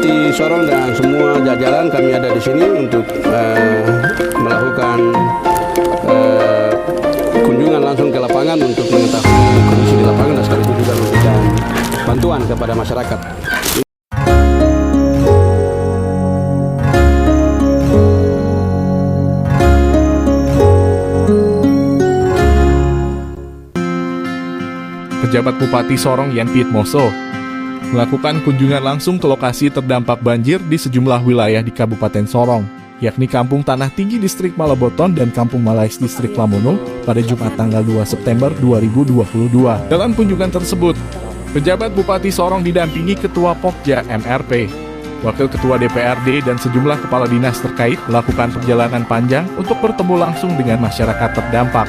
Bupati Sorong dan semua jajaran kami ada di sini untuk melakukan kunjungan langsung ke lapangan untuk mengetahui kondisi di lapangan dan sekaligus juga memberikan bantuan kepada masyarakat. Pejabat Bupati Sorong Yan Piet Moso melakukan kunjungan langsung ke lokasi terdampak banjir di sejumlah wilayah di Kabupaten Sorong, yakni Kampung Tanah Tinggi Distrik Malaboton dan Kampung Malais Distrik Lamono pada Jumat tanggal 2 September 2022. Dalam kunjungan tersebut, pejabat Bupati Sorong didampingi Ketua Pokja MRP, Wakil Ketua DPRD dan sejumlah kepala dinas terkait melakukan perjalanan panjang untuk bertemu langsung dengan masyarakat terdampak.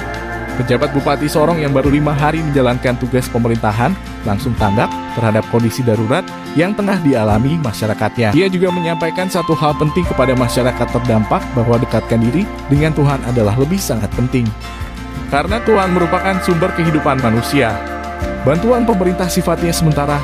Pejabat Bupati Sorong yang baru 5 hari menjalankan tugas pemerintahan langsung tanggap terhadap kondisi darurat yang tengah dialami masyarakatnya. Dia juga menyampaikan satu hal penting kepada masyarakat terdampak bahwa dekatkan diri dengan Tuhan adalah lebih sangat penting. Karena Tuhan merupakan sumber kehidupan manusia. Bantuan pemerintah sifatnya sementara.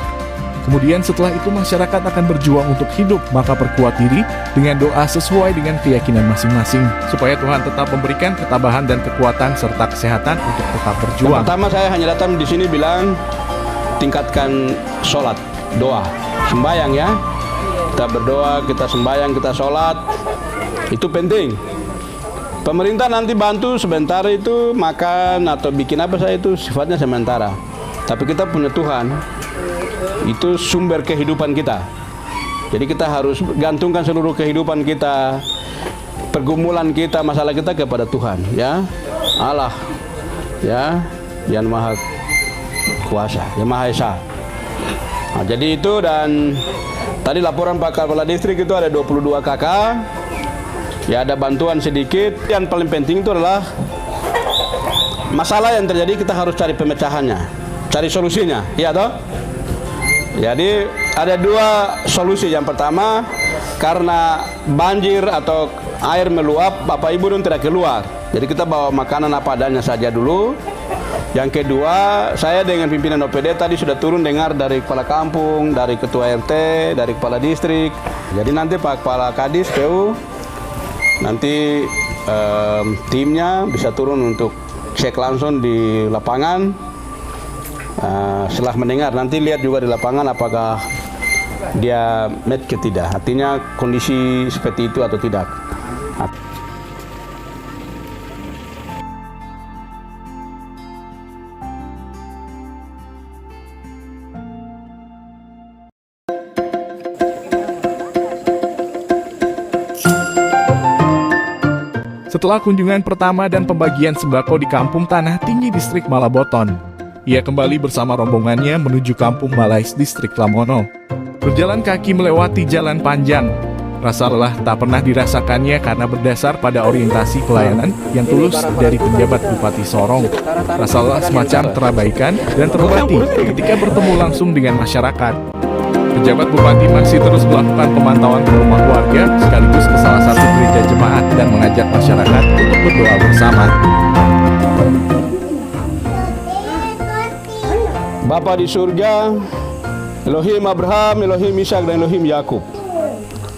Kemudian setelah itu masyarakat akan berjuang untuk hidup, maka perkuat diri dengan doa sesuai dengan keyakinan masing-masing, supaya Tuhan tetap memberikan ketabahan dan kekuatan serta kesehatan untuk tetap berjuang. Yang pertama saya hanya datang di sini bilang tingkatkan sholat, doa, sembahyang ya. Kita berdoa, kita sembahyang, kita sholat, itu penting. Pemerintah nanti bantu sebentar itu makan atau bikin apa saja itu sifatnya sementara. Tapi kita punya Tuhan. Itu sumber kehidupan kita. Jadi kita harus gantungkan seluruh kehidupan kita, pergumulan kita, masalah kita kepada Tuhan, ya. Allah, ya, yang Maha Kuasa, yang Maha Esa. Nah, jadi itu, dan tadi laporan Pak Kepala Distrik itu ada 22 KK. Ya, ada bantuan sedikit. Yang paling penting itu adalah masalah yang terjadi kita harus cari pemecahannya, cari solusinya, iya toh? Jadi ada dua solusi. Yang pertama, karena banjir atau air meluap, Bapak Ibu tidak keluar. Jadi kita bawa makanan apa adanya saja dulu. Yang kedua, saya dengan pimpinan OPD tadi sudah turun dengar dari kepala kampung, dari ketua RT, dari kepala distrik. Jadi nanti Pak Kepala Kadis PU, nanti timnya bisa turun untuk cek langsung di lapangan. Setelah mendengar, nanti lihat juga di lapangan apakah dia met ke tidak, artinya kondisi seperti itu atau tidak. Setelah kunjungan pertama dan pembagian sembako di Kampung Tanah Tinggi Distrik Malaboton, ia kembali bersama rombongannya menuju Kampung Malais Distrik Lamono. Berjalan kaki melewati jalan panjang, rasa lelah tak pernah dirasakannya karena berdasar pada orientasi pelayanan yang tulus dari penjabat Bupati Sorong. Rasa lelah semacam terabaikan dan terobati ketika bertemu langsung dengan masyarakat. Pejabat Bupati masih terus melakukan pemantauan ke rumah warga sekaligus ke salah satu gereja jemaat dan mengajak masyarakat untuk berdoa bersama. Bapa di surga, Elohim Abraham, Elohim Ishak dan Elohim Yakub.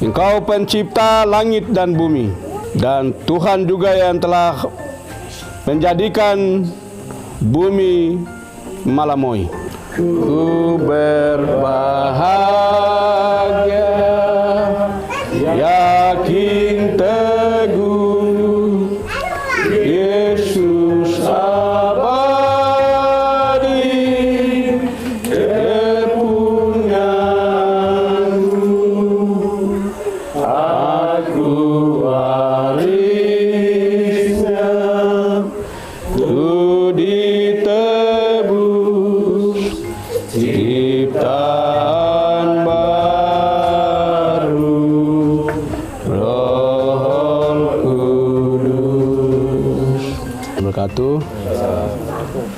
Engkau pencipta langit dan bumi, dan Tuhan juga yang telah menjadikan bumi Malamoy. Ku berbahagia, yakin teguh, Yesus abadi, kepunyaanku, aku warisnya, ku ditebus, ciptaan baru, Roh Kudus. Berkatu.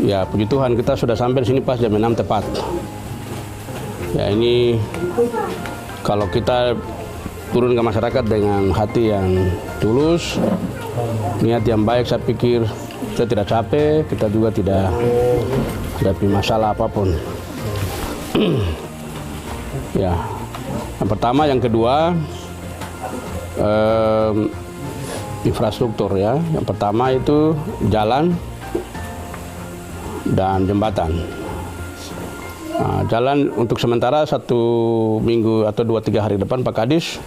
Ya, puji Tuhan, kita sudah sampai di sini pas jam 6 tepat. Ya, ini kalau kita turun ke masyarakat dengan hati yang tulus, niat yang baik, saya pikir kita tidak capek, kita juga tidak hadapi masalah apapun. Ya, Yang pertama, yang kedua, infrastruktur ya. Yang pertama itu jalan dan jembatan. Nah, jalan untuk sementara 1 minggu atau 2-3 hari depan Pak Kadis.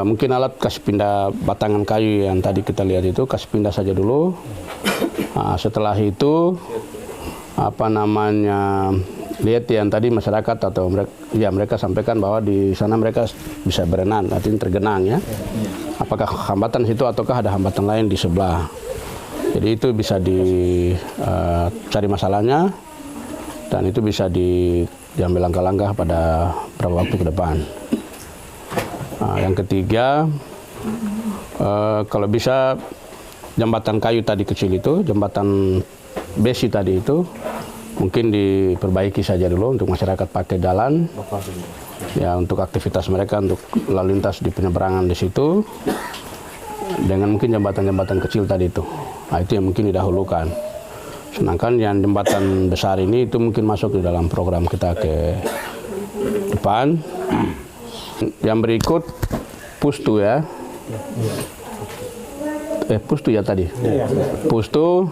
Mungkin alat kasih pindah batangan kayu yang tadi kita lihat itu, kasih pindah saja dulu. Nah, setelah itu lihat yang tadi masyarakat atau mereka sampaikan bahwa di sana mereka bisa berenang, artinya tergenang ya. Apakah hambatan situ ataukah ada hambatan lain di sebelah. Jadi itu bisa dicari masalahnya dan itu bisa diambil langkah-langkah pada beberapa waktu ke depan. Nah, yang ketiga, kalau bisa jembatan kayu tadi kecil itu, jembatan besi tadi itu, mungkin diperbaiki saja dulu untuk masyarakat pakai jalan, ya untuk aktivitas mereka untuk lalu lintas di penyeberangan di situ, dengan mungkin jembatan-jembatan kecil tadi itu. Nah, itu yang mungkin didahulukan. Sedangkan yang jembatan besar ini itu mungkin masuk di dalam program kita ke depan. Yang berikut Pustu ya. Pustu ya tadi. Pustu,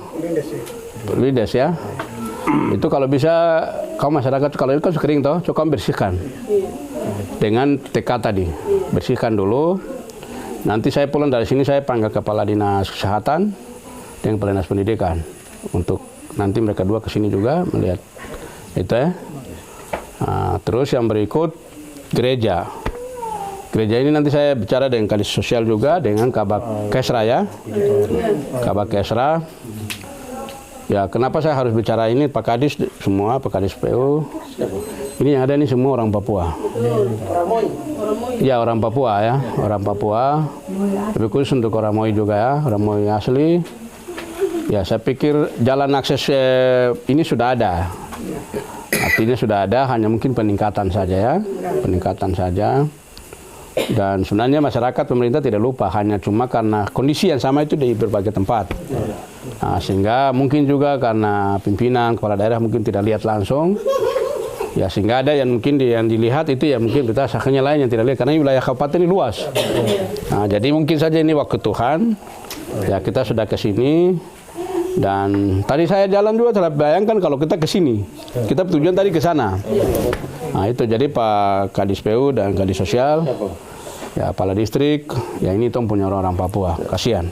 Lides ya. Itu kalau bisa kaum masyarakat, kalau itu kan kering toh, cukup bersihkan dengan TK tadi. Bersihkan dulu. Nanti saya pulang dari sini saya panggil Kepala Dinas Kesehatan dengan Kepala Dinas Pendidikan untuk nanti mereka dua ke sini juga melihat itu ya. Nah, terus yang berikut gereja. Gereja ini nanti saya bicara dengan Kadis Sosial juga, dengan Kabak Kesra ya. Kabak Kesra. Ya, kenapa saya harus bicara ini Pak Kadis semua, Pak Kadis PU. Ini yang ada ini semua orang Papua. Ya, orang Papua ya, orang Papua. Lebih khusus untuk orang Moi juga ya, orang Moi asli. Ya, saya pikir jalan akses ini sudah ada. Artinya sudah ada, hanya mungkin peningkatan saja ya, peningkatan saja. Dan sebenarnya masyarakat, pemerintah tidak lupa, hanya cuma karena kondisi yang sama itu di berbagai tempat. Nah, sehingga mungkin juga karena pimpinan, kepala daerah mungkin tidak lihat langsung. Ya, sehingga ada yang mungkin yang dilihat itu ya mungkin kita sakanya lain yang tidak lihat, karena wilayah kabupaten ini luas. Nah, jadi mungkin saja ini waktu Tuhan. Ya, kita sudah ke sini. Dan tadi saya jalan juga, telah bayangkan kalau kita ke sini. Kita tujuan tadi ke sana. Nah, itu jadi Pak Kadis PU dan Kadis Sosial, ya Kepala Distrik, ya ini Tom punya orang-orang Papua, kasihan.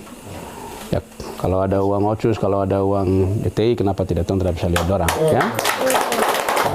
Ya, kalau ada uang otsus, kalau ada uang DTI, kenapa tidak Tom tidak bisa lihat orang, ya?